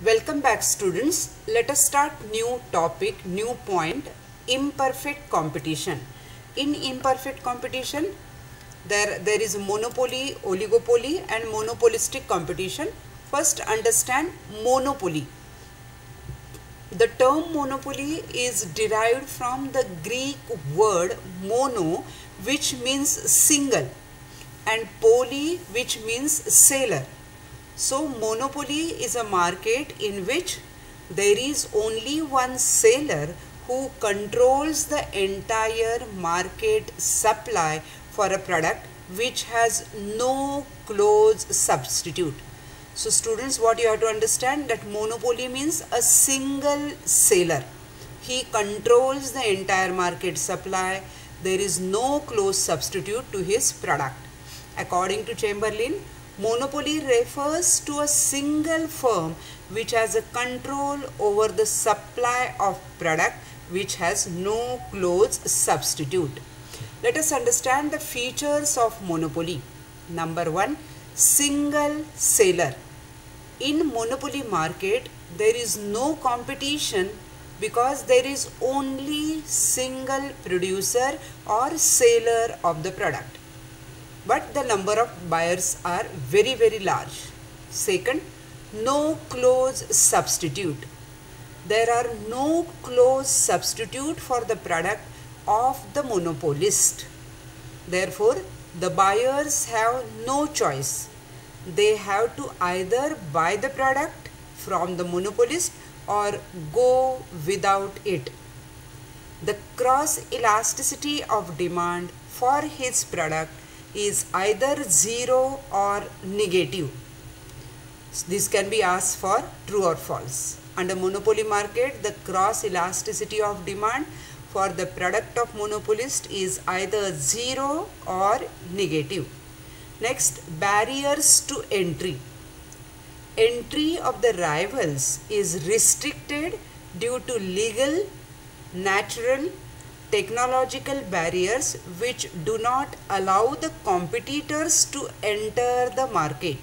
Welcome back, students. Let us start new topic, new point, imperfect competition. In imperfect competition, there is monopoly, oligopoly and monopolistic competition. First understand monopoly. The term monopoly is derived from the Greek word mono, which means single, and poly, which means sailor. So monopoly is a market in which there is only one seller who controls the entire market supply for a product which has no close substitute. So students, what you have to understand, that monopoly means a single seller. He controls the entire market supply. There is no close substitute to his product. According to Chamberlain, monopoly refers to a single firm which has a control over the supply of product which has no close substitute. Let us understand the features of monopoly. Number one, single seller. In monopoly market, there is no competition because there is only single producer or seller of the product. But the number of buyers are very large. Second, no close substitute. There are no close substitute for the product of the monopolist. Therefore, the buyers have no choice. They have to either buy the product from the monopolist or go without it. The cross elasticity of demand for his product is either zero or negative. This can be asked for true or false. Under monopoly market, the cross elasticity of demand for the product of monopolist is either zero or negative. Next, barriers to entry. Entry of the rivals is restricted due to legal, natural, technological barriers which do not allow the competitors to enter the market.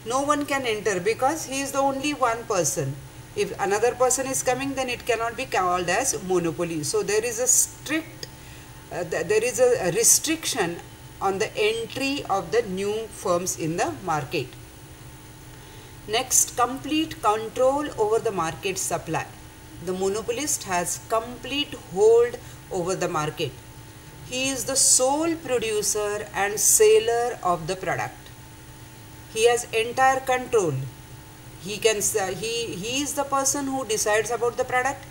No one can enter because he is the only one person. If another person is coming, then it cannot be called as monopoly. So there is a restriction on the entry of the new firms in the market. Next, complete control over the market supply. The monopolist has complete hold over the market. He is the sole producer and seller of the product. He has entire control. He is the person who decides about the product.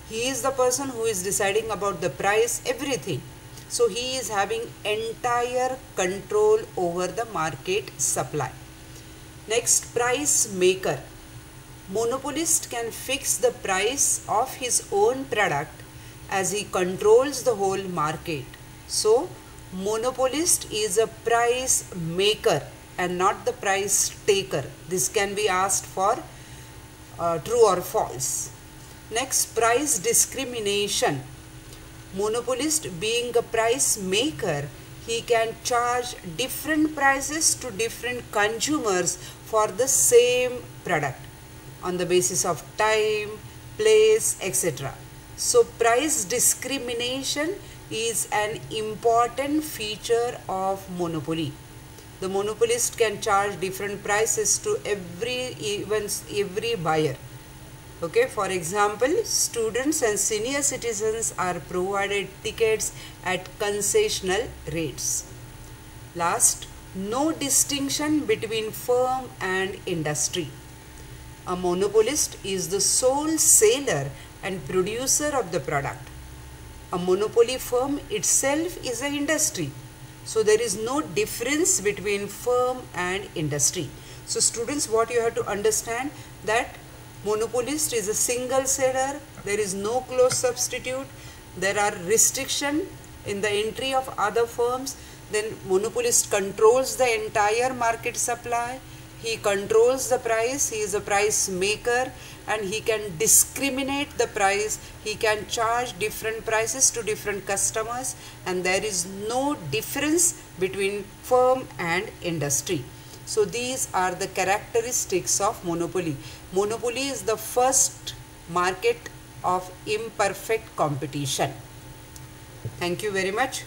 He is the person who is deciding about the price, everything. So he is having entire control over the market supply. Next, price maker. Monopolist can fix the price of his own product as he controls the whole market. So monopolist is a price maker and not the price taker. This can be asked for true or false. Next, price discrimination. Monopolist being a price maker, he can charge different prices to different consumers for the same product on the basis of time, place, etc. So price discrimination is an important feature of monopoly. The monopolist can charge different prices to every buyer. Okay, for example, students and senior citizens are provided tickets at concessional rates. Last, no distinction between firm and industry. A monopolist is the sole seller and producer of the product. A monopoly firm itself is an industry. So there is no difference between firm and industry. So students, what you have to understand, that monopolist is a single seller, there is no close substitute, there are restrictions in the entry of other firms, then monopolist controls the entire market supply, he controls the price, he is a price maker and he can discriminate the price, he can charge different prices to different customers and there is no difference between firm and industry. So these are the characteristics of monopoly. Monopoly is the first market of imperfect competition. Thank you very much.